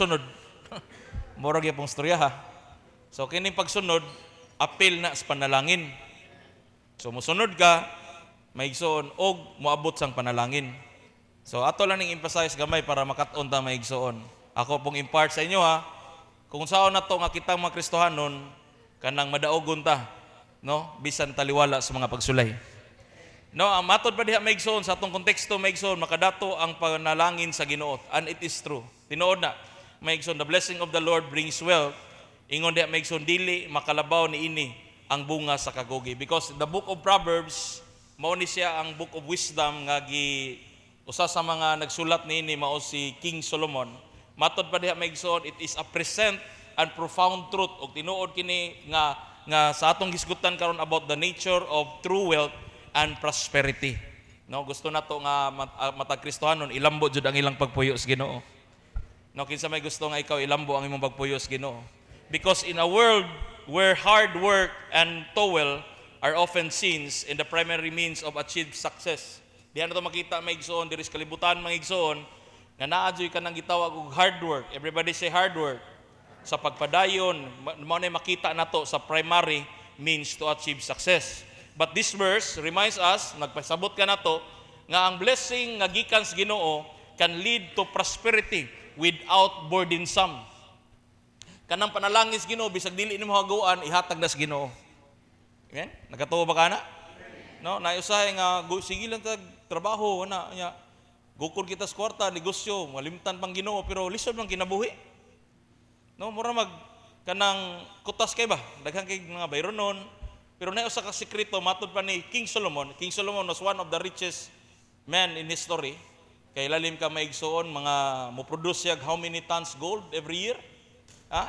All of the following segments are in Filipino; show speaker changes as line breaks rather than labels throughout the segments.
nagsunod. Murag yapong storya ha. So kining pagsunod, apil na sa panalangin. So musunod ka, maigsoon og moabot sang panalangin. So ato lang ning emphasize gamay para makat-on ta maigsoon. Ako pong impart sa inyo ha. Kung saan na to nga kitang mga Kristohanon kanang madaogon ta, no? Bisan taliwala sa mga pagsulay. No, ang matod pa diha maigsoon sa atong konteksto maigsoon makadato ang panalangin sa Ginoo, and it is true. Tinuod na maigsoon, the blessing of the Lord brings wealth. Ingon diha maigsoon dili makalabaw ni ini ang bunga sa kagugi, because the book of Proverbs mao ni siya ang book of wisdom nga usa sa mga nagsulat niini mao si King Solomon. Matod pa diha maigsoon, it is a present and profound truth, og tinuod kini nga sa atong hisgutan karon about the nature of true wealth and prosperity. No, gusto nato nga matag Kristohanon ilambo jud ang ilang pagpuyo sa Ginoo. No, kinsa may gusto nga ikaw ilambo ang imong pagpuyo sa Ginoo. Because in a world where hard work and toil are often sins in the primary means of achieved success. Diha na to makita maigsoon diri sa kalibutan maigsoon nga naa jud kanang gitawag og hard work. Everybody say hard work. Sa pagpadayon mao na makita nato sa primary means to achieve success. But this verse reminds us, nagpasabot ka na to, nga ang blessing nga gikan sa Ginoo can lead to prosperity without burdensome. Kanang panalangin sa Ginoo, bisag dili nimo haguan, ihatag na sa Ginoo. Amen? Nagatuo ba ka na? No, naiusahay nga, sige lang tag trabaho, nya. Gukod kita sa kwarta, negosyo, malimtan pang Ginoo, pero lisod man kinabuhi. No, mura kanang kutas kay ba? Daghang kay mga bayronon. Pero na usa ka sekreto matod pa ni King Solomon. King Solomon was one of the richest men in history. Kay lalim ka maigsoon mga mo-produce siya how many tons gold every year?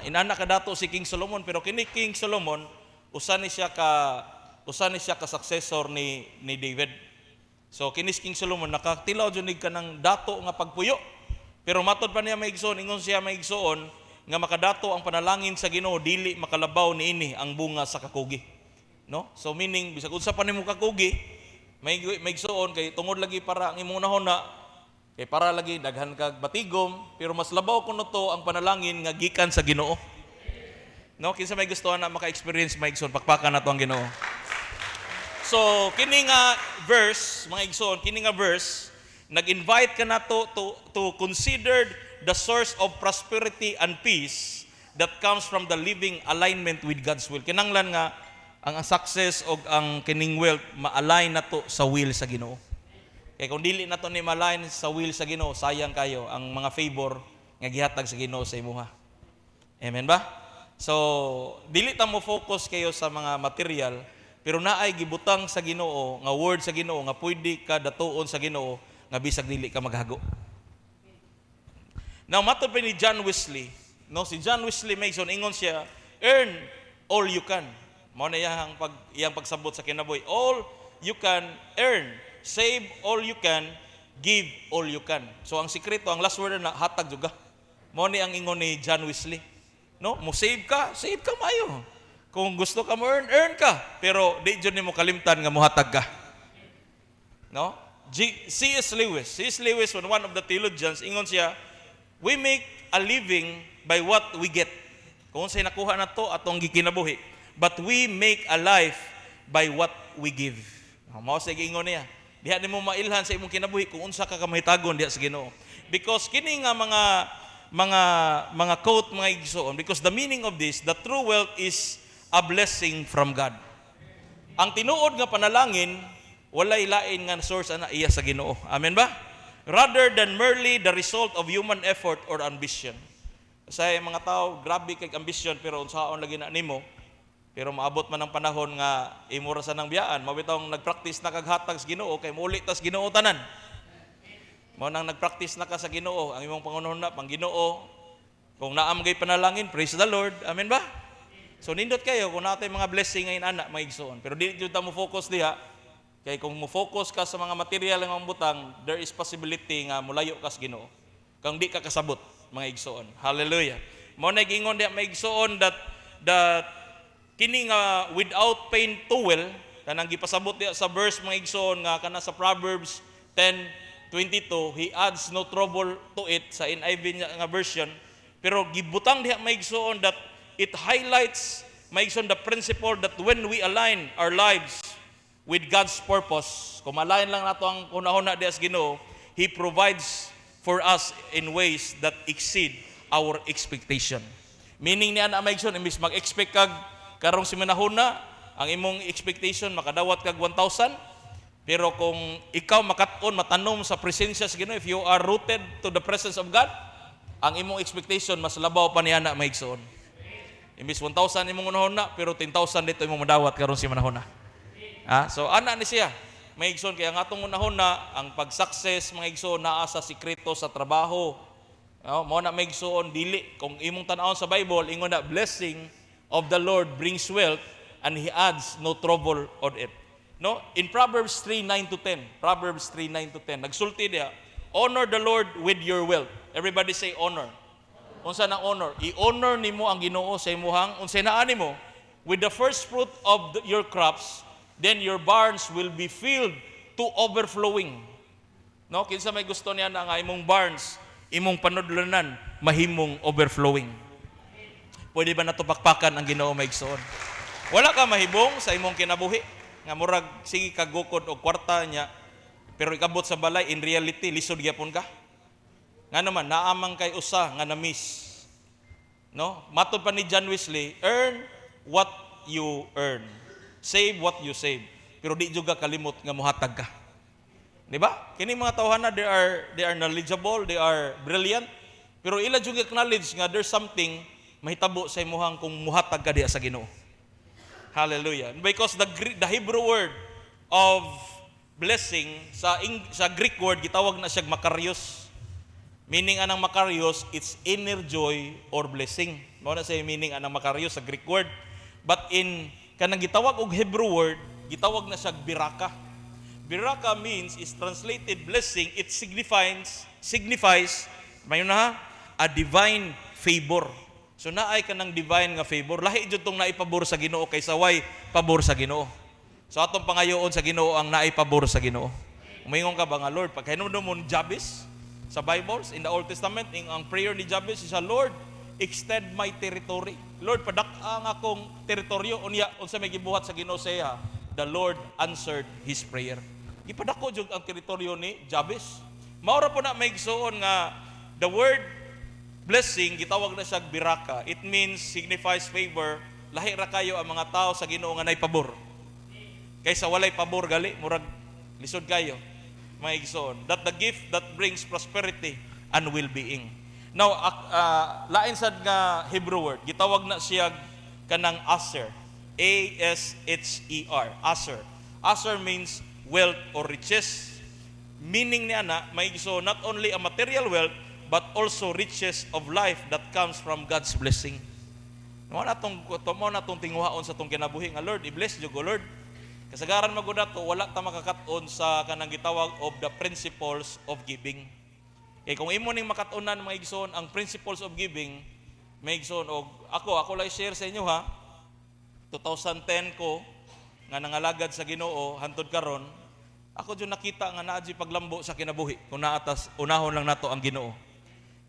Inana ka dato si King Solomon, pero kini King Solomon usa ni siya ka successor ni David. So kinis King Solomon nakatilaw jud ka ng dato nga pagpuyo. Pero matod pa niya maigsoon, ingon siya maigsoon nga makadato ang panalangin sa Ginoo dili makalabaw niini ang bunga sa kakugi. No? So meaning bisag unsa pa nimo kakugi, maigsoon kay tungod lagi para ang imong unahon na kay para lagi daghan kag batigom, pero mas labaw kuno to ang panalangin nga gikan sa Ginoo. No, kinsa may gusto na maka-experience maigsoon, pakpakan nato ang Ginoo. So kini nga verse, mga igsoon, kini nga verse nag-invite ka nato to consider the source of prosperity and peace that comes from the living alignment with God's will. Kinanglan nga ang success o ang kining wealth ma-align nato sa will sa Ginoo. Kaya kung dili nato ni ma-align sa will sa Ginoo, sayang kayo ang mga favor nga gihatag sa Ginoo sa imuha. Amen ba? So, dili ta mo focus kayo sa mga material, pero naay gibutang sa Ginoo nga word sa Ginoo nga pwede ka datuon sa Ginoo nga bisag dili ka maghago. Now, matod pa ni John Wesley, no, si John Wesley Mason ingon siya, earn all you can. Mao na iyang pagsabot sa kinabuhi. All you can earn, save all you can, give all you can. So ang sikreto, ang last word na hatag juga. Mao ni ang ingon ni John Wesley. No, mo save ka maayo. Kung gusto ka mo earn ka, pero di jud nimo kalimtan nga mohatag ka. No? C.S. Lewis, one of the theologians, ingon siya, we make a living by what we get. Kung sa'y nakuha na to atong gikinabuhi. But we make a life by what we give. Mao sa giingon niya. Diha nimo mailhan sa imong kinabuhi kung unsa ka kamahitagon diha sa Ginoo. Because kini nga mga quote mga igsoon, because the meaning of this, the true wealth is a blessing from God. Ang tinuod nga panalangin walay lain nga source ana iya sa Ginoo. Amen ba? Rather than merely the result of human effort or ambition. Sa mga tao grabe kay ambition pero unsaon lagi na nimo. Pero maabot man ang panahon nga imura sa nang biyaan, mabitong nagpractice na kaghatag sa Ginoo kay muli tas Ginoo tanan. Mao nang nagpractice na ka sa Ginoo, ang imong pangunahon na pang Ginoo. Kung naam gay panalangin, praise the Lord. Amen ba? So nindot kayo kung natay mga blessing ngayon anak maigsoon. Pero dili jud ta mo focus diha. Kay kung mo focus ka sa mga material nga butang, there is possibility nga mulayo ka sa Ginoo. Kung di ka kasabot mga igsoon. Hallelujah. Mao na gingon diha maigsoon that kini nga without pain toil, kanang gipasabot diya sa verse mga igsoon nga kana sa Proverbs 10:22, he adds no trouble to it sa NIV nga version, Pero gibutang diha maigsoon that it highlights maigsoon the principle that when we align our lives with God's purpose, kung malayan lang nato ang hunahuna diha sa Ginoo, He provides for us in ways that exceed our expectation. Meaning niya na maigsoon, imbis mag-expect kag karong simanahuna, ang imong expectation makadawat kag 1,000, pero kung ikaw makat-on, matanom sa presensya sa Ginoo, if you are rooted to the presence of God, ang imong expectation mas labaw pa niya na maigsoon. Imbis 1,000 imong unahon na, pero 10,000 dito imong madawat karon si manahon na. So ana ni siya. Maigsoon kaya nga atong unahon na ang pag-success maigsoon naa sa sikreto sa trabaho. Mo na maigsoon dili kung imong tan-awon sa Bible ingon na blessing of the Lord brings wealth and He adds no trouble on it. No? In Proverbs 3:9 to 10. Proverbs 3:9 to 10. Nagsulti diya, honor the Lord with your wealth. Everybody say honor. Unsa nang honor? I-honor nimo ang Ginoo sa imuhang unsay naa nimo with the first fruit of your crops, then your barns will be filled to overflowing. No, kinsa may gusto niya na nga imong barns, imong panudlanan mahimong overflowing. Pwede ba nato pakpakan ang Ginoo maigsoon? Wala ka mahibong sa imong kinabuhi nga murag sige kagukod og kwarta niya, pero ikabot sa balay in reality lisod gyapon ka. Nga naman, naamang kay usa nga na-miss. No? Matod pa ni John Wesley, earn what you earn. Save what you save. Pero di juga kalimot nga muhatag ka. Di ba? Kini mga tawhana, they are knowledgeable, they are brilliant. Pero ila juga acknowledge nga there's something mahitabo sa imuhang kung muhatag ka diya sa Ginoo. Hallelujah. Because the Hebrew word of blessing sa Greek word gitawag na siya makarios. Meaning anang makarios, it's inner joy or blessing. Mao na say meaning anang makarios sa Greek word. But in kanang gitawag og Hebrew word, gitawag na siya biraka. Biraka means is translated blessing. It signifies mayon na a divine favor. So naay kanang divine nga favor. Lahi jud tong naipabor sa Ginoo kaysa way pabor sa Ginoo. So atong pangayoon sa Ginoo ang naipabor sa Ginoo. Umingon ka ba nga Lord, pagkainom mo Jabez sa Bibles, in the Old Testament, ang prayer ni Jabez is, Lord, extend my territory. Lord, padak-ang akong teritoryo. Unsa may gibuhat sa Ginoo siya, the Lord answered his prayer. Gipadako jud ang teritoryo ni Jabez. Maura po na may igsoon nga the word blessing, gitawag na siya biraka. It means, signifies favor. Lahi ra kayo ang mga tao sa Ginoo nga nay pabor. Kaysa walay pabor gali, murag lisod kayo. Maigsoon, that the gift that brings prosperity and well-being. Now, lain sad nga Hebrew word, gitawag na siya kanang Aser. A-S-H-E-R. Aser. Aser means wealth or riches. Meaning niya na, maigsoon, not only a material wealth, but also riches of life that comes from God's blessing. Mo na tong tinguhaon sa tong kinabuhi nga Lord, i-bless jud ko Lord. Kasagaran magud nato wala ta makakat-on sa kanang gitawag of the principles of giving. Kung imo ning makat-onan mga igsoon ang principles of giving, may igsoon og ako lay share sa inyo ha. 2010 ko nga nangalagad sa Ginoo hantud karon, ako jud nakita nga naa jud paglambo sa kinabuhi kung naatas unahon lang nato ang Ginoo.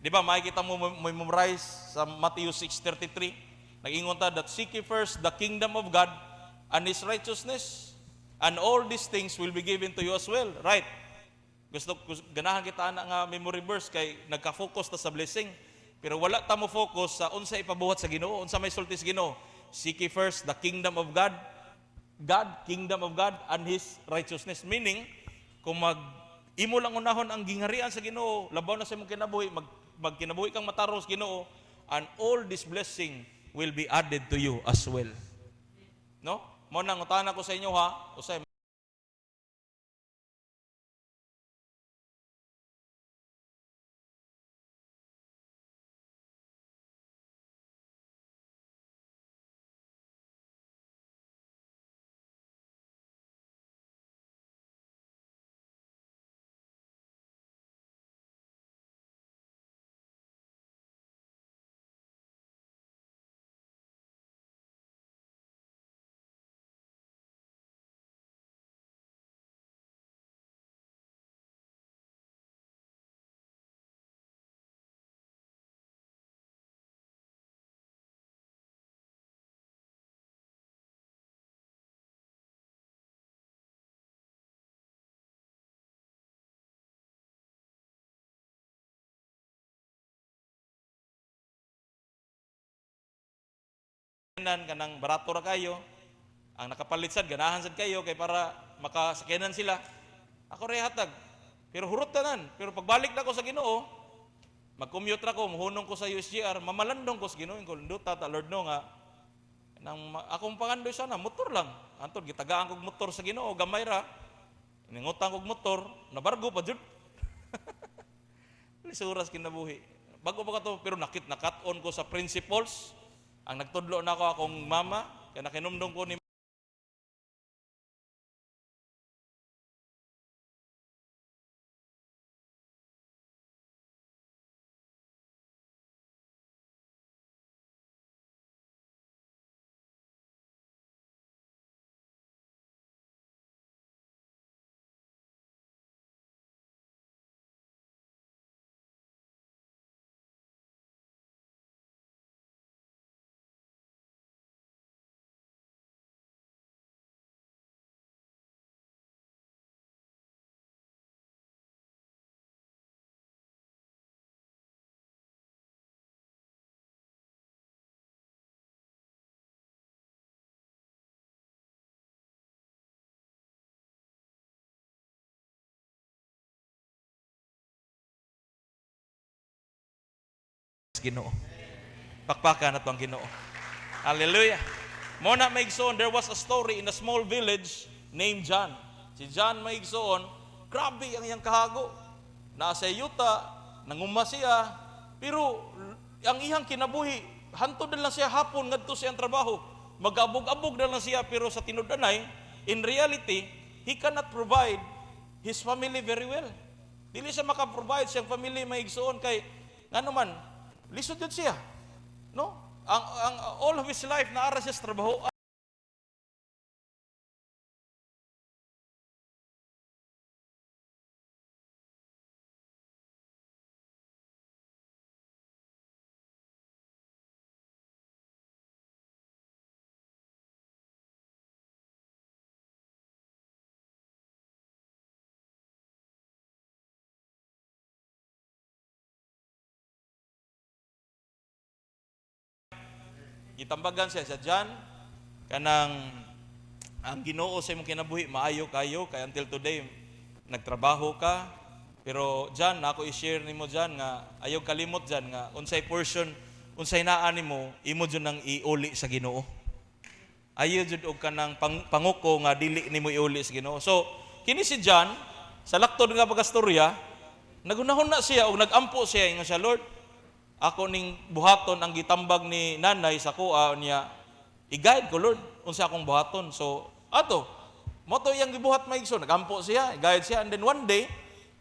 Di ba makikita mo memorize sa Matthew 6:33, nag-ingon ta that seek ye first the kingdom of God and His righteousness, and all these things will be given to you as well. Right? Gusto ganahan kita na nga memory verse kay nagka-focus ta sa blessing. Pero wala ta mo focus sa unsa ipabuhat sa Ginoo, unsa may sulti sa Ginoo. Seek ye first the kingdom of God, kingdom of God and His righteousness. Meaning, kung imo lang unahon ang gingharian sa Ginoo, labaw na sa imong kinabuhi, magkinabuhi kang mataros Ginoo, and all this blessing will be added to you as well. No? Mo nang utana ko sa inyo ha, usay kanang barato ra kayo, ang nakapalit sad ganahan sad kayo kay para makasakyanan sila. Ako ray hatag. Pero hurot tanan. Pero pagbalik na ko sa Ginoo, mag-commute ra ko, muhunong ko sa USGR, mamalandong ko sa Ginoo, ko nduta ta Lord no nga nang akong pangandoy sana motor lang. Antod gitagaan kog motor sa Ginoo, gamay ra. Ningutang kog motor, nabargo pa jud. Lisuras kinabuhi. Bago pa ka to, pero nakat-on ko sa principles. Ang nagtudlo na ako akong mama, kaya nakinumdong ko ni Ginoo. Pakpakan ato ang Ginoo. Hallelujah. Mona maigsoon, there was a story in a small village named John. Si John maigsoon, grabe ang iyang kahago. Nasa yuta, nanguma siya, pero ang iyang kinabuhi, hantod na lang siya hapon ngadto siyang trabaho. Mag-abog-abog na lang siya, pero sa tinud-anay, in reality, he cannot provide his family very well. Dili siya maka-provide siyang family maigsoon kay ngano man lisod yun siya. No? Ang all of his life naara siya sa trabaho. Itambagan siya sa John kanang ang Ginoo sa imong kinabuhi maayo kayo kay until today nagtrabaho ka. Pero John, ako i-share nimo John nga ayaw kalimot John nga unsay portion, unsay naa nimo imo jud nang iuli sa Ginoo. Ayaw jud og kanang panguko nga dili nimo iuli sa Ginoo. So kini si John sa laktod nga pagastorya nagunahon na siya og nagampo siya ingon siya, Lord, ako ning buhaton ang gitambag ni nanay sa kuha niya, i-guide ko Lord unsa akong buhaton. So ato mo to iyang gibuhat maigsoon, nagampo siya, i-guide siya, and then one day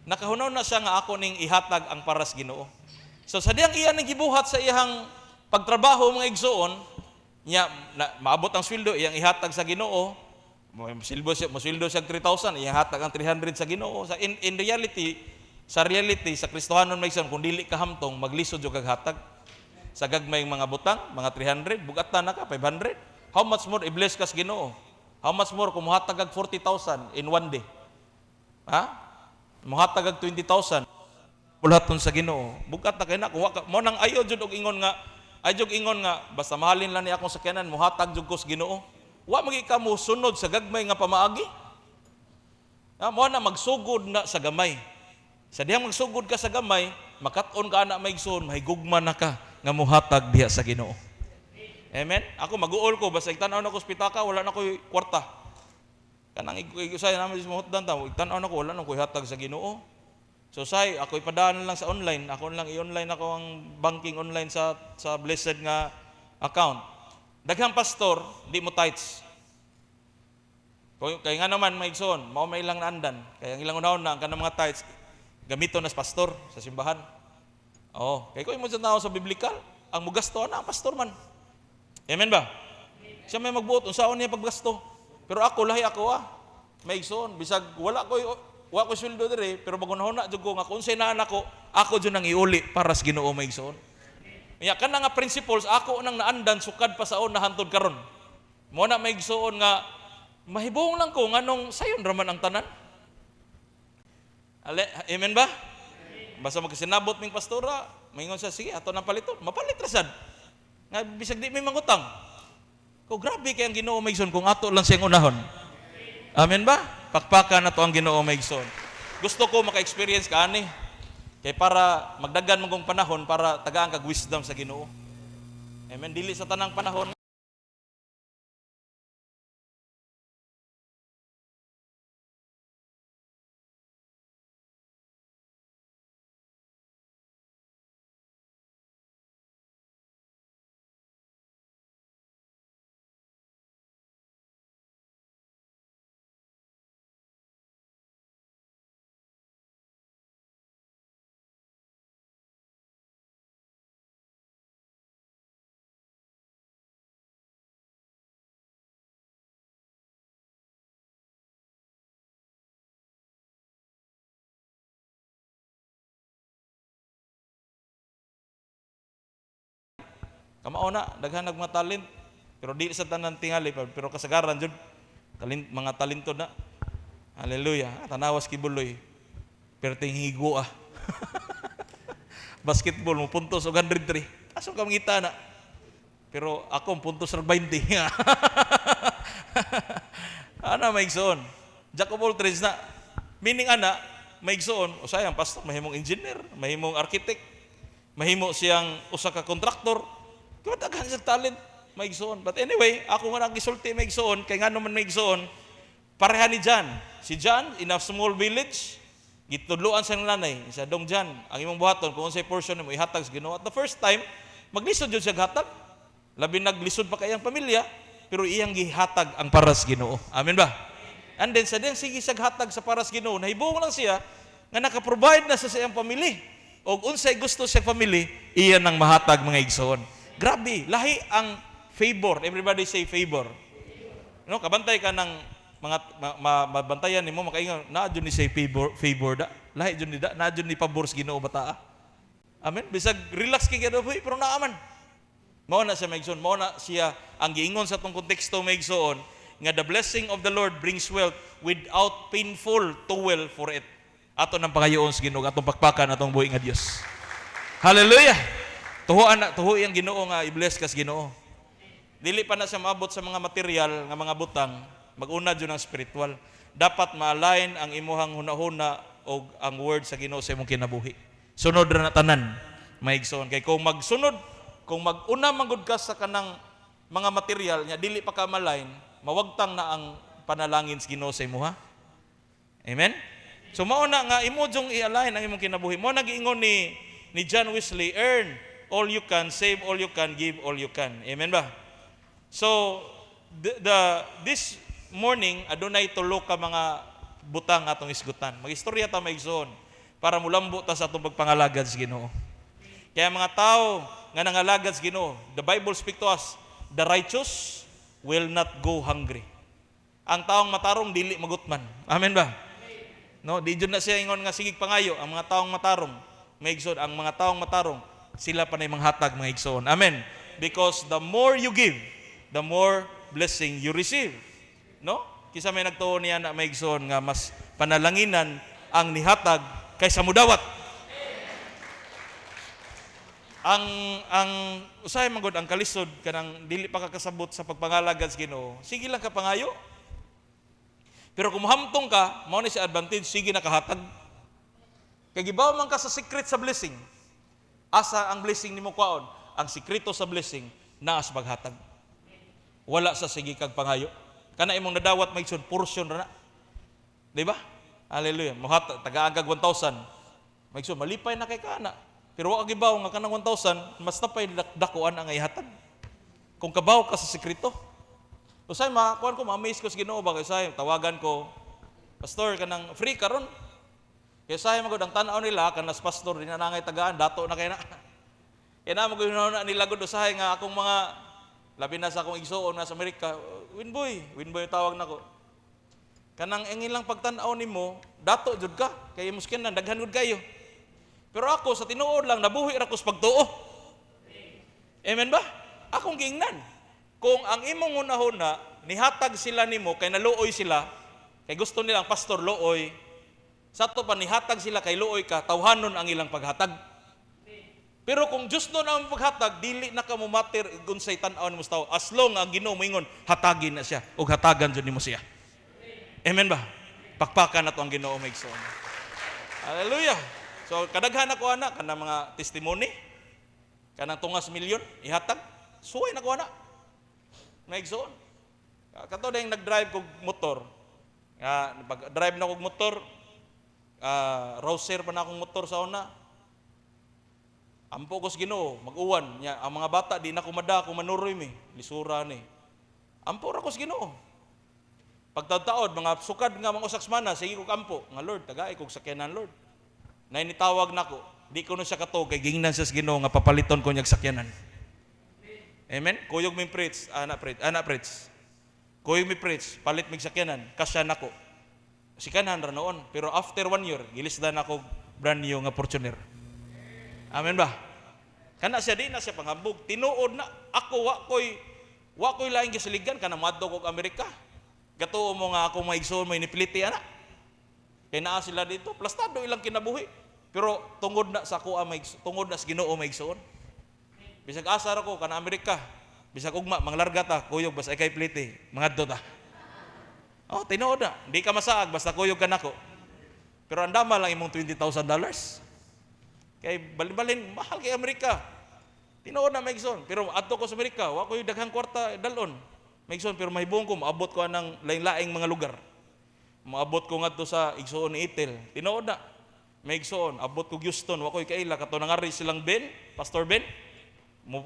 nakahunaw na siya nga ako ning ihatag ang paras Ginoo. So sa diyang iya ning gibuhat sa iyang pagtrabaho mga igsoon niya maabot ang sweldo iyang ihatag sa Ginoo, mosildo siya 3,000, iyang hatag ang 300 sa Ginoo. Sa in reality, sa Kristohanon maigsoon, kung dili ka hamtong maglisod jud kag hatag sa gagmayng mga butang, mga 300, bugatan na ka 500. How much more i-bless ka sa Ginoo? How much more kung muhatag kag 40,000 in one day? Ha? Muhatag kag 20,000 pulaton sa Ginoo. Bugat na kay na kung mo nang ayo jud og ingon nga basta mahalin lang ni akong sakyanan muhatag jud ko sa Ginoo. Wa magi ka mo sunod sa gagmay nga pamaagi. Mo na magsugod na sa gamay. Sa dihang magsugod ka sa gamay, makat-on ka na maigsoon, mahigugma na ka nga muhatag diha sa Ginoo. Amen. Ako mag-uol ko basta igtan-aw na ko hospital wala na koy kwarta. Kanang igusay namin sa mahutdan ta, igtan-aw na ko wala na koy hatag sa Ginoo. So say ako ipadaan lang sa online, ako lang i-online ako ang banking online sa blessed nga account. Daghang pastor di mo tithes. Kaya nga naman maigsoon, mao may ilang naandan. Kaya ang ilang unahon na ang kanang mga tithes gamito na sa pastor sa simbahan. Oo, kay ko imo sa tao sa biblikal, ang mugasto na ang pastor man. Amen ba? Siya may magbuot unsaon niya paggasto. Pero ako lahi ako maigsoon bisag wala ko sweldo dire pero bagunahon na jud ko nga kun say naa nako ako jud nang iuli para sa Ginoo maigsoon. Nya kana nga principles ako nang naandan sukad pa saon na hantod karon. Mo na maigsoon nga mahibong lang ko nganong sayon ra man ang tanan. Amen ba? Basta magsinabot ming pastora, maingon siya sige ato nang paliton, mapalit ra sad. Nga bisag di may mangutang. Ko grabe kay ang Ginoo maigsoon kung ato lang siyang unahon. Amen ba? Pakpakan na to ang Ginoo maigsoon. Gusto ko maka-experience ka ani. Kay para magdagan mo kong panahon para tagaan kag wisdom sa Ginoo. Amen. Dili sa tanang panahon. Kamao na, daghan nag mga talent. Pero di sa tanan tingali, pero kasagaran jud mga talento na. Hallelujah. Tanawas kibuloy. Pero higo ah. Basketball mo puntos og 103. Aso ka mangita na. Pero ako puntos og 20. Ana maigsoon. Jack of all trades na. Meaning ana maigsoon, usay ang pastor mahimong engineer, mahimong architect, mahimo siyang usa ka kontraktor. Kaya daghan sa talent maigsoon. But anyway, ako nga nagisulti maigsoon kay ngano man maigsoon, pareha ni John. Si John in a small village, gitudloan sa nanay, sa dong John, ang imong buhaton kung unsay portion mo ihatag sa Ginoo. At the first time, maglisod jud siya hatag. Labi naglisod pa kay ang pamilya, pero iyang gihatag ang para sa Ginoo. Amen ba? And then sa diyang sige sa hatag sa para sa Ginoo, nahibong lang siya nga naka-provide na sa iyang pamilya. O unsay gusto sa family, iyan ang mahatag mga igsoon. Grabe, lahi ang favor. Everybody say favor. No, kabantay ka ng mga mabantayan nimo makaingon na jud ni say favor da. Lahi jud ni da, na jud ni pabor sa Ginoo bata. Amen. Bisag relax kay gado pero naaman. Mao na siya maigsoon, mao na siya ang giingon sa tong konteksto maigsoon nga the blessing of the Lord brings wealth without painful toil for it. Ato nang pangayoon sa Ginoo, atong pakpakan atong buhi nga Dios. Hallelujah. Tuho ang Ginoo nga i-bless kas Ginoo. Dili pa na siya maabot sa mga material nga mga butang, mag-una jud ng spiritual. Dapat ma-align ang imuhang hunahuna o ang word sa Ginoo sa imong kinabuhi. Sunod ra na tanan, maigsoon. Kay kung magsunod, kung mag-una manggod ka sa kanang mga material nya dili pa ka ma-align, mawagtang na ang panalangin sa Ginoo sa imuha. Amen. So mao na nga imo jung i-align ang imong kinabuhi. Mao nagiingon ni John Wesley, earn all you can, save all you can, give all you can. Amen ba? So, this morning, adunay tulo ka mga butang atong isgutan. Mag-istorya ta maigsoon para mulambo ta sa atong pagpangalagad sa Ginoo. Kaya mga tao nga nangalagad sa Ginoo, the Bible speak to us, the righteous will not go hungry. Ang taong matarong dili magutman. Amen ba? No, di jud na siya ingon nga sigig pangayo ang mga taong matarong. Maigsoon, ang mga taong matarong sila pa na yung hatag mga igsoon. Amen. Because the more you give, the more blessing you receive. No? Kisa may nagtuo niya na may igsoon nga mas panalanginan ang nihatag kaysa mudawat. Ang usay magod ang kalisod kanang dili pa kakasabot sa pagpangalagad sa Ginoo. Sige lang ka pangayo. Pero kung hamtong ka, mao ni si advantage, sige na kahatag. Kay gibaw man ka sa secret sa blessing. Asa ang blessing nimo kwaon? Ang sikreto sa blessing naa sa paghatag. Wala sa sige kag pangayo. Kana imong nadawat maigsoon portion ra na. Di ba? Hallelujah. Mohat tagaan kag 1,000. Maigsoon malipay na kay kana. Pero wa gibaw nga kanang 1,000 mas napay dakuan ang ihatag. Kung kabaw ka sa sikreto. Usay kuan ko ma-amaze ko sa Ginoo ba kay say tawagan ko pastor kanang free karon. Kaya sayo magod ang tanaw nila kanas pastor din na nangay tagaan dato na kay na. Kaya na magod na nila gud usahay nga akong mga labi na sa akong igsoon na sa Amerika, winboy tawag nako. Kanang ilang pagtan-aw nimo, dato jud ka kay muskin na daghan gud kayo. Pero ako sa tinuod lang nabuhi ra ko sa pagtuo. Amen ba? Akong giingnan. Kung ang imong hunahuna nihatag sila nimo kay naluoy sila, kay gusto nilang pastor luoy, sa to pa nihatag sila kay luoy ka, tawhanon ang ilang paghatag. Pero kung Diyos no na ang paghatag, dili na ka mo matter unsay tan-aw nimo sa tawo. As long ang Ginoo moingon, hatagin na siya ug hatagan jud nimo siya. Amen ba? Pakpakan nato ang Ginoo maigsoon. Hallelujah. So kadaghan ako ana kana mga testimony kanang tungas milyon ihatag suway na ko ana. Maigsoon. Kato dayang nag-drive kog motor. Pag-drive na kog motor, Rouser pa na akong motor sa una. Ampo ko sa Ginoo, mag-uwan nya ang mga bata di na kumada kung manuroy mi, lisura ni. Ampo ra ko sa Ginoo. Pagtaod mga sukad nga mga usak semana sige ko kampo nga Lord tagaay kog sakyanan Lord. Nay nitawag nako, di ko na siya kato kay gingnan sa Ginoo nga papaliton ko niya sakyanan. Amen. Kuyog mi preach, ana preach. Kuyog mi preach, palit mig sakyanan, kasya nako. Sikanan ra noon, pero after 1 year gilisdan ako brand new nga Fortuner. Amen ba? Kana siya di na siya panghambog. Tinuod na ako wa koy laing gisaligan kana moadto kog Amerika. Gatuo mo nga ako maigsoon mo inipiliti ana. Kay naa sila dito, plastado ilang kinabuhi. Pero tungod na sa kuha tungod na sa Ginoo maigsoon. Bisag asar ako kana Amerika. Bisag ugma manglarga ta, kuyog basta kay piliti, mangadto ta. Oh, tinuod na. Di ka masaag basta kuyog ka nako. Pero andama lang imong $20,000. Kay balin-balin mahal kay Amerika. Tinuod na maigsoon. Pero adto ko sa Amerika, wa koy daghang kwarta dalon. Maigsoon pero mahibong ko maabot ko anang lain-laing mga lugar. Maabot ko ngadto sa igsoon ni Itel. Tinuod na. Maigsoon, abot ko Houston, wa koy kaila kato nangari silang Ben, Pastor Ben.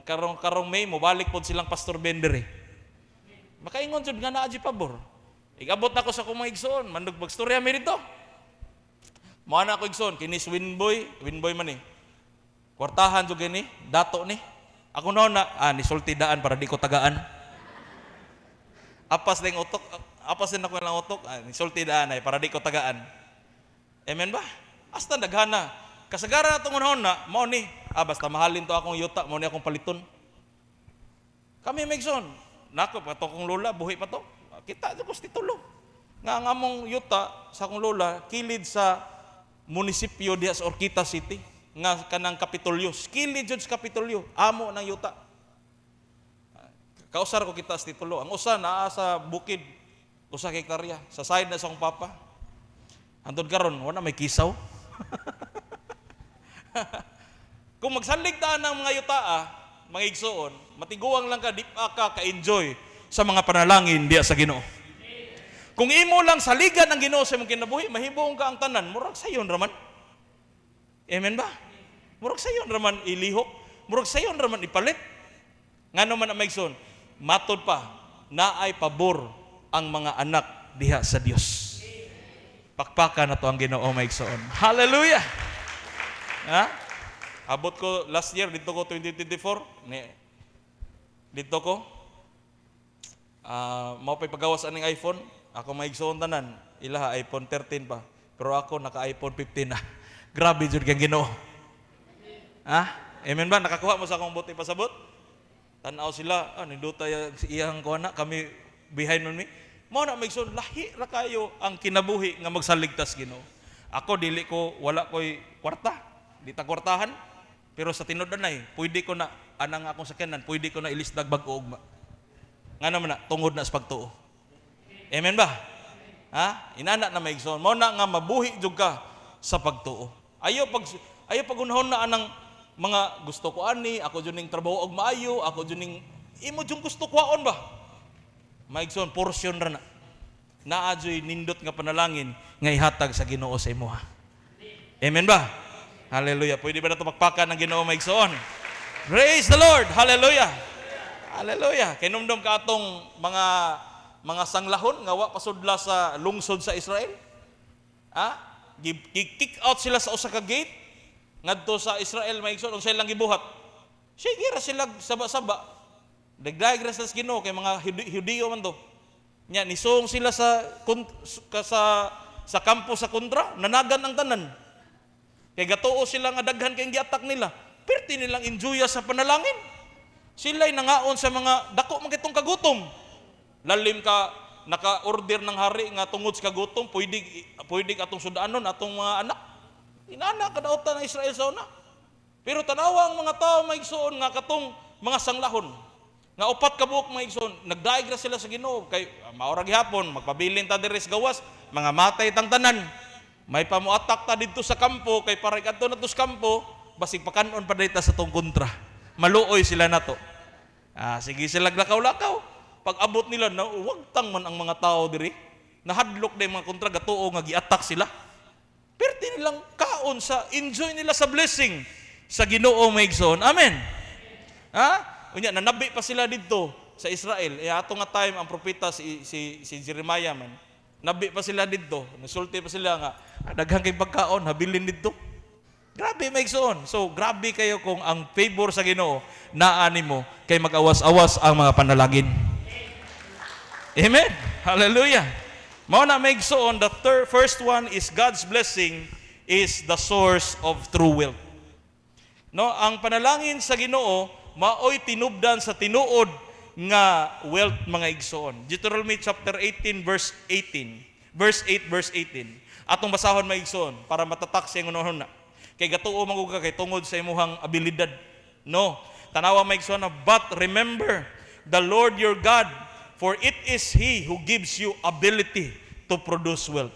Karong May mobalik pod silang Pastor Ben dere. Makaingon jud nga naa di pabor. Igabot na ko sa kumang igsoon, mandog magstorya mi dito. Mao na ko igsoon kinis Winboy man ni. Kwartahan jud gini, dato ni. Ako na ni sultidaan para di ko tagaan. Apas din ako lang utok, ni sultidaan ay para di ko tagaan. Amen ba? Hasta daghana. Kasagaran natong unahon na, mao ni, basta mahalin to akong yuta, mao ni akong paliton. Kami maigsoon, nako pato kong lola, buhi pa to. Kita jud ko titulo. Nga ang among yuta sa akong lola kilid sa munisipyo diha sa Orquita City nga kanang Kapitolyo. Kilid jud sa Kapitolyo, amo ng yuta. Kausar ko kita sa titulo. Ang usa naa sa bukid, usa ka hektarya sa side na sa akong papa. Andun karon wala may kisaw. Kung magsalig ta ng mga yuta, mga igsoon, matiguang lang ka, di pa ka-enjoy sa mga panalangin diya sa Ginoo. Kung imo lang saligan ang Ginoo sa imong kinabuhi, mahibong ka ang tanan, murag sayon raman. Amen ba? Murag sayon raman ilihok, murag sayon raman ipalit. Ngano man ang maigsoon, matod pa, naay pabor ang mga anak diha sa Dios. Pakpakan na to ang Ginoo maigsoon. Hallelujah! Ha? Abot ko last year, dito ko 2024, dito ko, mao pa'y pagawas aning iPhone, ako maigsoon tanan, ilaha iPhone 13 pa, pero ako naka-iPhone 15 na. Grabe jud kang Ginoo. Ha? Amen ba? Nakakuha mo sa akong buti pasabot? Tanaw sila, ninduta iyang kuha na, kami behind on me. Mao na maigsoon, lahi ra kayo ang kinabuhi nga magsaligtas Ginoo. Ako dili ko, wala ko'y kwarta, di ta kwartahan, pero sa tinuod na pwede ko na, anang akong sakyanan, pwede ko na ilisdag bag-o ugma. Nga naman na, tungod na sa pagtuo. Amen ba? Ha? Inana na maigsoon. Mao na nga mabuhi jud ka sa pagtuo. Ayo pag unahon na anang mga gusto ko ani, ako jud ning trabaho og maayo, ako jud ning imo jud gusto kuhaon ba? Maigsoon portion ra na. Naa jud nindot nga panalangin nga ihatag sa Ginoo sa imo. Amen ba? Hallelujah. Pwede ba nato magpakan ng Ginoo maigsoon? Praise the Lord. Hallelujah. Hallelujah. Kinumdum ka atong mga sanglahon nga wa pasudla sa lungsod sa Israel. Kick out sila sa usa ka gate ngadto sa Israel maigsoon unsay lang gibuhat. Sige ra sila saba-saba. Dagdag ra sa Ginoo kay mga Hudiyo man to. Nya nisong sila sa kampo sa kontra, nanagan ang tanan. Kay gatuo sila nga daghan kay giatak nila. Perti nilang enjoya sa panalangin. Sila'y nangaon sa mga dako man kitong kagutom. Lalim ka naka-order ng hari nga tungod sa kagutom, pwede atong sudanon atong mga anak. Inana kadaotan ng Israel sa una. Pero tanawa ang mga tao maigsoon nga katong mga sanglahon. Nga upat ka buok maigsoon, nagdaig na sila sa Ginoo kay maorag gihapon magpabilin ta diri sa gawas, mga matay tang tanan. May pamuatak ta didto sa kampo kay para kadto nato sa kampo, basig pakanon pa dayta sa tong kontra. Maluoy sila nato. Sige sila lakaw-lakaw. Pag abot nila na wagtang man ang mga tao diri. Nahadlok na yung mga kontra gatuo nga gi-attack sila. Perti nilang kaon sa enjoy nila sa blessing sa Ginoo maigsoon. Amen. Unya nanabi pa sila didto sa Israel. Ato nga time ang propeta si Jeremiah man. Nabi pa sila didto. Nasulti pa sila nga daghang kay pagkaon habilin didto. Grabe maigsoon. So grabe kayo kung ang favor sa Ginoo naa nimo kay mag-awas-awas ang mga panalangin. Amen. Hallelujah. Mao na maigsoon, the first one is God's blessing is the source of true wealth. No, ang panalangin sa Ginoo maoy tinubdan sa tinuod nga wealth mga igsoon. Deuteronomy chapter 18 verse 18. Verse 8 verse 18. Atong basahon mga igsoon para matatak sa ingon na. Kay gatuo manguga kay tungod sa imuhang abilidad. No, tanawa mga igsoon na, but remember the Lord your God, for it is He who gives you ability to produce wealth.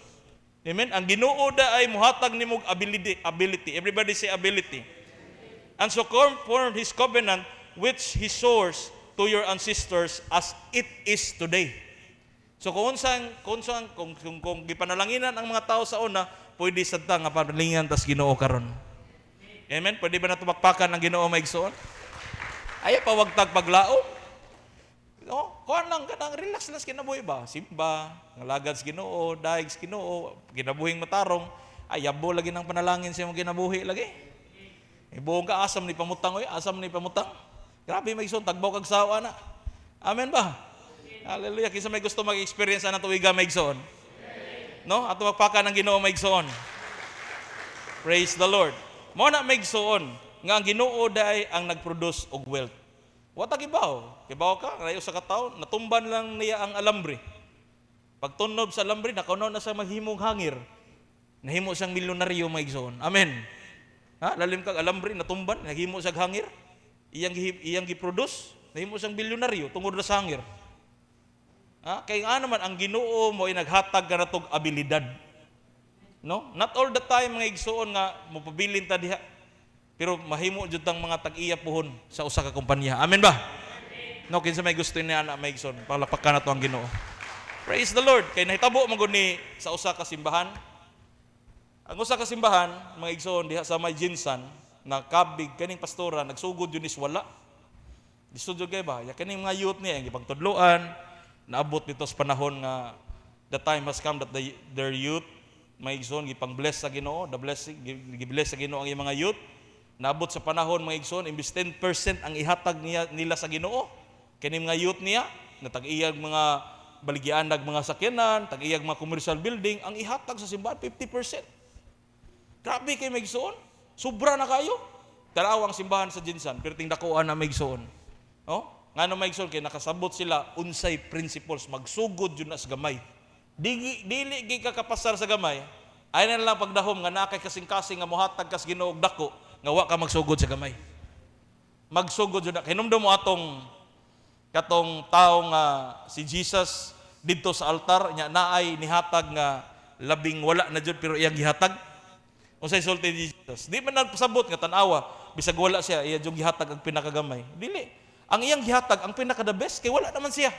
Amen? Ang Ginoo da ay muhatag nimog ability. Everybody say ability. And so confirm His covenant which He sourced to your ancestors as it is today. So kung gipanalanginan ang mga tao sa una, pwede sadta nga panalingan tas Ginoo karon. Amen? Pwede ba na tumakpakan ang Ginoo maigsoon? Ay pawagtag paglao. No, kuan lang kanang relax lang kinabuhi ba? Simba, ngalagad sa Ginoo, daig sa Ginoo, kinabuhing matarong, ay yabo lagi ng panalangin sa imong kinabuhi lagi. Ibuong ka asam ni pamutang oy, asam ni pamutang. Grabe maigsoon tagbaw kag sawa na. Amen ba? Hallelujah. Kinsa may gusto mag-experience ana tuwiga maigsoon? No, ato magpaka ng Ginoo maigsoon. Praise the Lord. Mao na maigsoon nga ang Ginoo day ang nagproduce og wealth. Watag ibaw. Kibaw ka, rayo sa kataw, natumban lang niya ang alambre. Pagtunob sa alambre, nakaunaw na sa maghimong hangir. Nahimo siyang milyonaryo maigsoon. Amen. Lalim kag alambre, natumban, naghimo siyang hangir. Iyang giproduce, nahimo siyang milyonaryo tungod na sa hangir. Kaya nga naman, ang Ginoo mo ay naghatag ka na itong abilidad. No? Not all the time mga igsoon nga, mapabilin ta diha. Pero mahimo jud tang mga tag-iya puhon sa usa ka kumpanya. Amen ba? Amen. No, kinsa may gusto niya na maigsoon, palapakan na to ang Ginoo. Praise the Lord. Kay nahitabo man gud ni sa usa ka simbahan. Ang usa ka simbahan, mga igsoon diha sa may Jinsan, na kabig kaning pastora nagsugod yun is wala. Disudyo kay ba? Ya kaning mga youth niya ang gipagtudloan, naabot dito sa panahon nga the time has come that their youth may igsoon gipang-bless sa Ginoo, the blessing gi-bless sa Ginoo ang iyang mga youth. Naabot sa panahon mga igsoon, imbis 10% ang ihatag nila sa Ginoo. Kini mga youth niya, na tag-iyag mga baligyanag mga sakyanan, tag-iyag mga commercial building, ang ihatag sa simbahan 50%. Grabe kay mga igsoon. Sobra na kayo. Tarawang simbahan sa Jinsan, perting dakuan na mga igsoon. Nga na mga igsoon, kay nakasabot sila unsay principles, magsugod yun na sa gamay. Dili kakapasar sa gamay, ay na lang pagdahom nga nakay kasing-kasing nga muhatag kas Ginoo og dako, nga wa ka magsugod sa gamay. Magsugod jud na. Hinumdum mo atong katong tawo nga si Jesus didto sa altar nya naay nihatag nga labing wala na jud pero iyang gihatag. Unsay sulti ni Jesus? Di man nagpasabot nga tan-awa bisag wala siya iya jud gihatag ang pinakagamay. Dili. Ang iyang gihatag ang pinaka the best kay wala naman siya.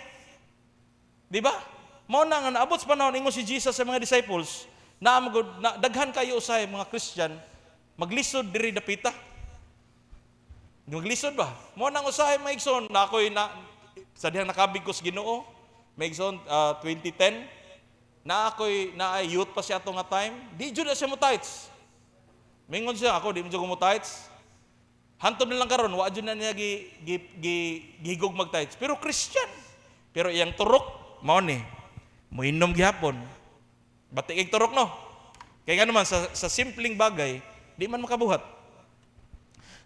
Di ba? Mao na nga naabot sa panahon ingon si Jesus sa mga disciples na daghan kayo usay mga Christian maglisod diri dapita. Maglisod ba? Mo nang usahay maigsoon na ako'y sa dihang nakabig ko sa Ginoo. Maigsoon 2010 na ako'y naay youth pa siya ato nga time. Di jud na siya mo tithes. Mingon siya ako di mo jud mo tithes. Hantod na lang karon wa jud na niya gihigog mag tithes. Pero Christian. Pero iyang turok mao ni moinom gihapon. Batik ig turok no. Kaya nga naman sa simpleng bagay di man makabuhat.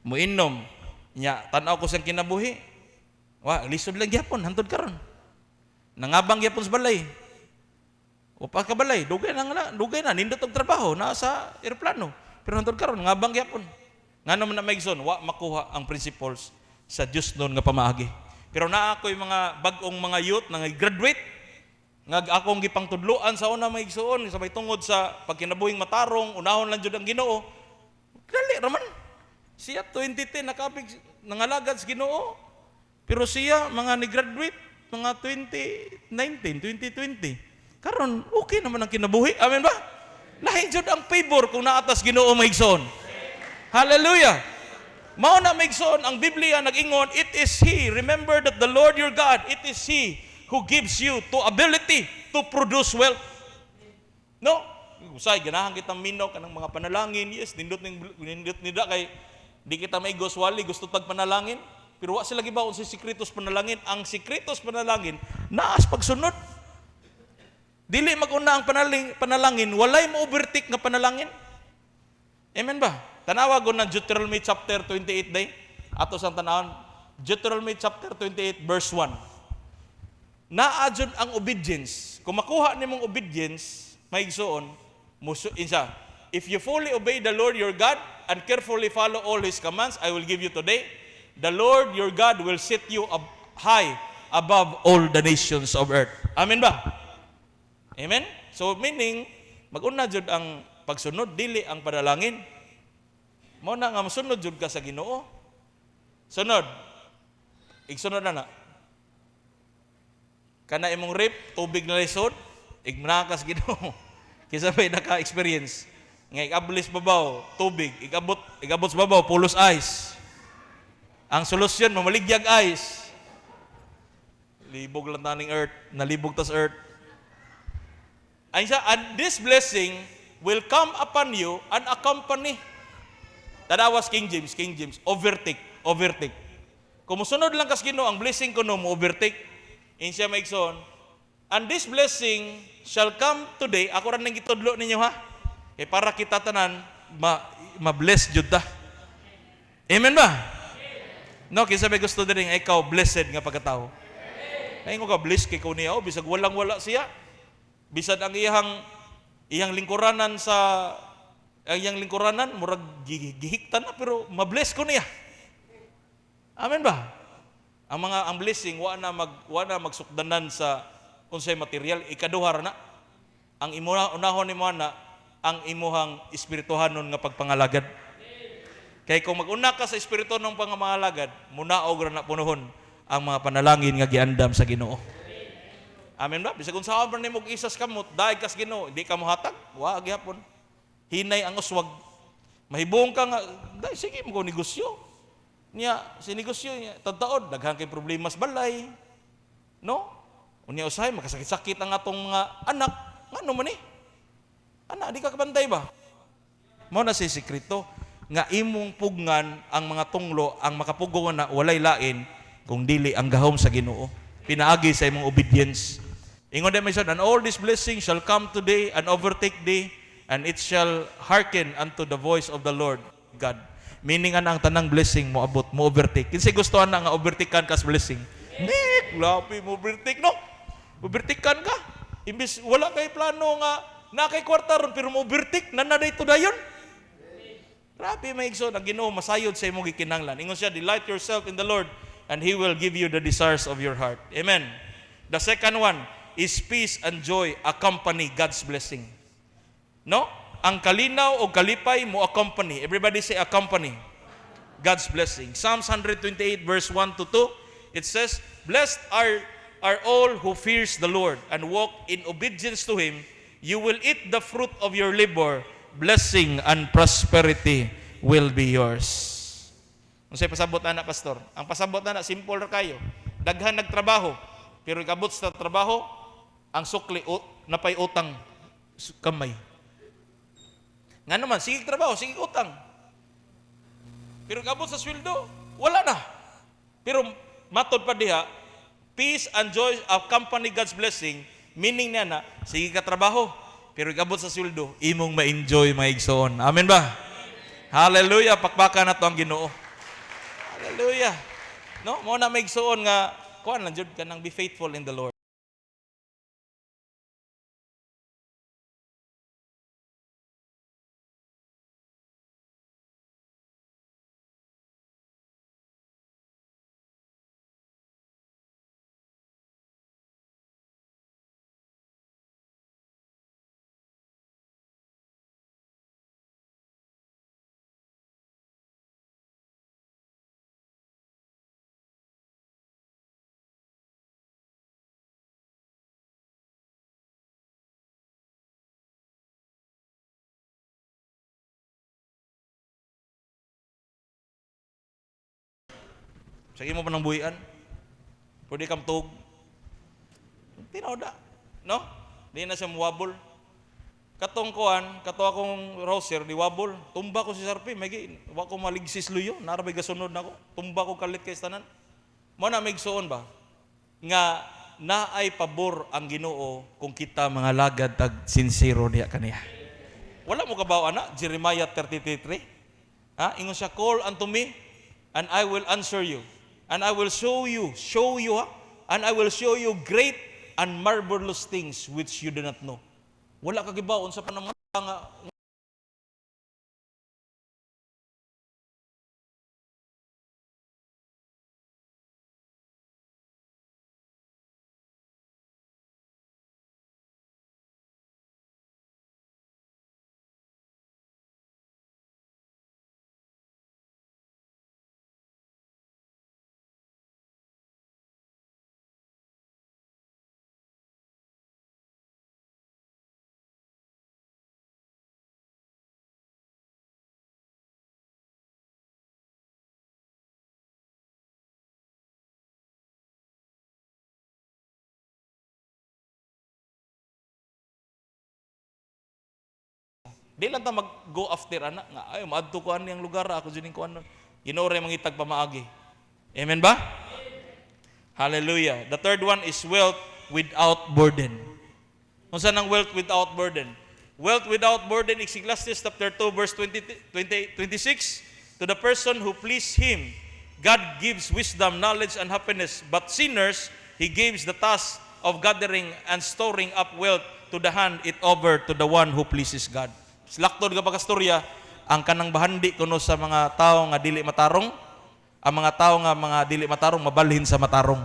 Muinom nya tan-aw ko siyang kinabuhi. Wa lisod lang gyapon hantod karon. Nangabang gyapon sa balay. Upa ka balay, dugay na nindot og trabaho na sa eroplano. Pero hantod karon ngabang gyapon. Nga naman na maigsoon, wa makuha ang principles sa Dios noon nga pamaagi. Pero naa ko'y mga bagong mga youth na graduate nga akong gipang tudloan sa una maigsoon sa may tungod sa pagkinabuhing matarong, unahon lang jud ang Ginoo. Dali raman. Siya 2010 nakapig nangalagad sa Ginoo. Pero siya mga ni-graduate mga 2019, 2020. Karon okay naman ang kinabuhi. Amen ba? Lahi jud ang favor kung naatas Ginoo maigsoon. Hallelujah. Mao na maigsoon ang Biblia nag-ingon, it is He, remember that the Lord your God, it is He who gives you to ability to produce wealth. No? Usay, ganahan kitang minaw ka ng mga panalangin. Yes, nindot nida kay di kita maigos wali, gusto tag panalangin. Pero wa sila gibaon si sikretos panalangin. Ang sikretos panalangin, naas pagsunod. Dili mag-una ang panalangin, walay mo-overtake nga panalangin. Amen ba? Tanawa ko ng Deuteronomy chapter 28 day. Ato sang tanawon, Deuteronomy chapter 28 verse 1. Naadjud ang obedience. Kung makuha nimong obedience, maigsoon, insa, if you fully obey the Lord your God and carefully follow all His commands I will give you today, the Lord your God will set you up high above all the nations of earth. Amen ba? Amen? So meaning, mag-una jud ang pagsunod, dili ang panalangin. Mo na nga masunod jud ka sa Ginoo. Sunod. Igsunod na. Kana imong rip, tubig na lisod, igmanakas Ginoo. Kisa may naka-experience. Nga ikablis babaw, tubig, igabot sa babaw, pulos ice. Ang solusyon, mamaligyag ice. Libog lang taning earth, nalibog tas earth. And this blessing will come upon you and accompany. Tadawas King James, overtake. Kung musunod lang kas Ginoo, ang blessing ko no, mo-overtake. Insya maigsoon, and this blessing shall come today. Ako rin nang gitudlo ninyo ha. Para kita tanan, ma-bless jud ta. Amen ba? No, kinsa may gusto din ikaw, blessed nga pagkatao. Ay ko ka, bless kay ko niya, bisag walang-wala siya. Bisag ang iyang lingkuranan murag gihiktan na, pero ma-bless ko niya. Amen ba? Ang blessing wa na magsukdanan sa unsay material, ikaduhar na. Ang unahon nimo na ang imuhang espirituhanon nga pagpangalagad. Kay kung mag-una ka sa espiritu ng pangamalagad, munaog ra na punuhon ang mga panalangin nga giandam sa Ginoo. Amen ba? Bisag unsaon man nimo isas kamot, daig kas Ginoo, di ka mohatag, wa gyapon. Hinay ang uswag. Mahibong ka nga, dai sige mo negosyo. Niya, sinegosyo niya, tagtaod, daghang kay problema sa balay. No? Unya usahay, makasakit-sakit ang atong mga anak. Ngano man eh? Anak, di ka kabantay ba? Mao na si sikreto, nga imong pugngan ang mga tunglo, ang makapugongan na walay lain, kung dili ang gahom sa Ginoo. Pinaagi sa imong obedience. Ingon din may said, and all this blessing shall come today and overtake thee, and it shall hearken unto the voice of the Lord God. Meaning ang tanang blessing mo abot, mo overtake. Kinsa gustuhan na nga overtakean kas blessing? Nik, lapi mo overtake, no? Overtakean ka. Imbis wala kay plano nga na kay kwarta ron, pero mo overtake, nanaday to dayon. Grabe maigsoon, ang Ginoo masayod sa imong gikinahanglan. Ingon siya, delight yourself in the Lord, and He will give you the desires of your heart. Amen. The second one is peace and joy accompany God's blessing. No? Ang kalinaw o kalipay mo accompany. Everybody say accompany God's blessing. Psalms 128 verse 1 to 2, it says, blessed are all who fears the Lord and walk in obedience to Him. You will eat the fruit of your labor. Blessing and prosperity will be yours. Unsay pasabot ana, pastor? Ang pasabot ana simple ra kayo. Daghan nagtrabaho, pero ikabot sa trabaho, ang sukli napay utang kamay. Nga naman, sige trabaho, sige utang. Pero kabot sa sweldo, wala na. Pero matod pa diha, peace and joy accompany God's blessing, meaning niya na, sige ka trabaho, pero kabot sa sweldo, imong ma-enjoy, maigsoon. Amen ba? Hallelujah, pakpakan na to ang Ginoo. Hallelujah. No, mo na maigsoon nga, kuan lang jud ka nang be faithful in the Lord. Sige mo pa ng buhian. Pwede kang tug. Tinaw da. No? Di na siya muwabol. Katong kuan, kato akong roser, di wabol. Tumba ko si Sarpi, wa ko maligsis luyo, narabay gasunod na ko. Tumba ko kalit kay tanan. Mo na migsuon ba? Nga naay pabor ang Ginoo kung kita mga lagad tag sincero diha kaniya. Wala mo kabaw ana, Jeremiah 33:3. Ingon siya, call unto me and I will answer you. And I will show you, and I will show you great and marvelous things which you do not know. Wala ka gibaw unsa pa nang nga di lang ta mag-go after ana nga ay maadto ko ani ang lugar ako dining kuan. Ginoo ray mangitag pamaagi. Amen ba? Hallelujah. The third one is wealth without burden. Unsa nang wealth without burden? Wealth without burden, Ecclesiastes chapter 2 verse 26. To the person who please him, God gives wisdom, knowledge, and happiness. But sinners, He gives the task of gathering and storing up wealth to the hand it over to the one who pleases God. Laktod ka pagkastorya, ang kanang bahandi kuno sa mga tao nga dili matarong, ang mga tao nga mga dili matarong mabalhin sa matarong.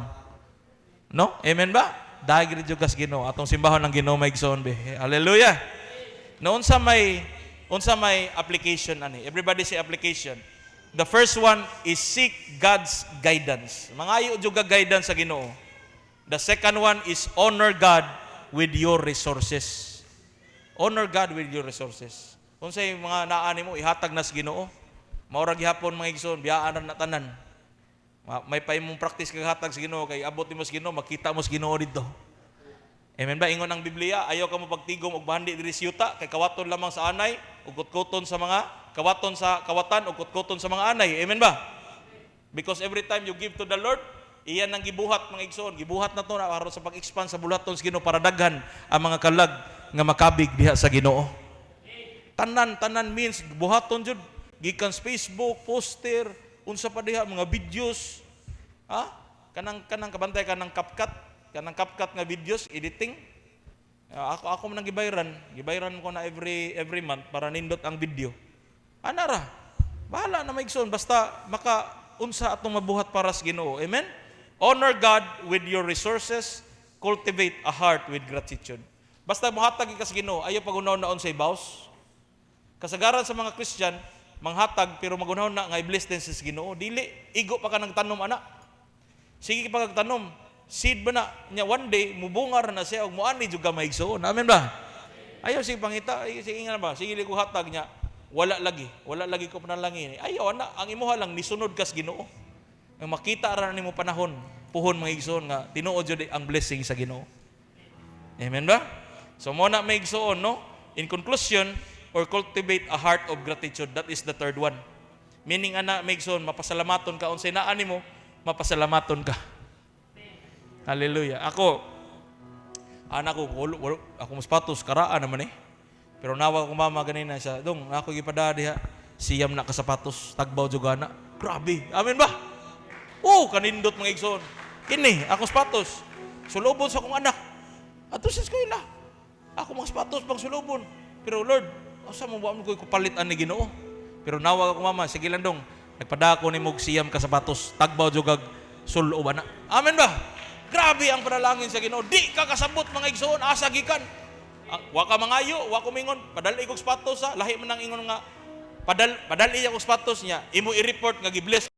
No? Amen ba? Dahil gid kas Ginoo atong simbahon ng Ginoo maigsoon be. Hallelujah. No, unsa may application ani? Everybody say application. The first one is seek God's guidance. Mangayo jud ka guidance sa Ginoo. The second one is honor God with your resources. Honor God with your resources. Kung say mga naani mo, ihatag na sa Ginoo. Maurag gihapon mga igsoon, biyaan na tanan. May pa imong practice kag hatag sa Ginoo kay abot nimo sa Ginoo, makita mo sa Ginoo dito. Amen ba? Ingon ang Biblia, ayaw ka mo pagtigom og bahandi diri sa yuta kay kawaton lamang sa anay, ug kutkuton sa mga kawaton sa kawatan ug kutkuton sa mga anay. Amen ba? Because every time you give to the Lord, iyan ang gibuhat mga igsoon. Gibuhat na to na aron sa pag-expand sa bulaton sa Ginoo para daghan ang mga kalag nga makabig diha sa Ginoo. Tanan means buhaton jud gikan sa Facebook, poster, unsa pa diha mga videos. Kanang kabantay kanang CapCut nga videos editing. Ako man nang gibayran ko na every month para nindot ang video. Anara. Bahala na maigsoon basta maka-unsa atong mabuhat para sa Ginoo. Amen. Honor God with your resources, cultivate a heart with gratitude. Basta mohatag ka sa Ginoo, ayaw pagunaw-naon sa ibaws. Kasagaran sa mga Christian, manghatag pero magunaw na nga i-bless din sa Ginoo. Dili, igo pa ka nagtanom ana. Sige pa kagtanom. Seed ba na nya one day mubungar na siya ug moani jud ka maigsoon. Amen ba? Ayaw sige pangita, sige nga ba? Sige ko hatag niya. Wala lagi ko panalangin. Ayaw ana, ang imuha lang nisunod kas Ginoo. Ang makita ra nimo panahon, puhon maigsoon nga tinuod jud ang blessing sa Ginoo. Amen ba? So mo na maigsoon, no? In conclusion, or cultivate a heart of gratitude. That is the third one. Meaning ana maigsoon, mapasalamaton ka unsay naa nimo, mapasalamaton ka. Hallelujah. Ako akong sapatos karaan naman eh. Pero nawa ko mama ganina siya, dong ako gipada diha siyam na ka sapatos, tagbaw jugana. Grabe. Amen ba? Kanindot mga igsoon. Kini akong sapatos. Sulubon sa akong anak. Ato sa eskwela. Ako mga sapatos pang sulubon. Pero Lord, asa mo ba ko palit ani Ginoo? Pero nawa ko mama, sige lang dong. Nagpadako ni mog siyam ka sapatos, tagbaw jugag sulo ba na. Amen ba? Grabe ang panalangin sa Ginoo. Di ka kasabot mga igsoon, asa gikan. Wa ka mangayo, wa ko mingon, padali kog sapatos lahi man nang ingon nga padali ako sapatos niya. Imo i-report nga gi-bless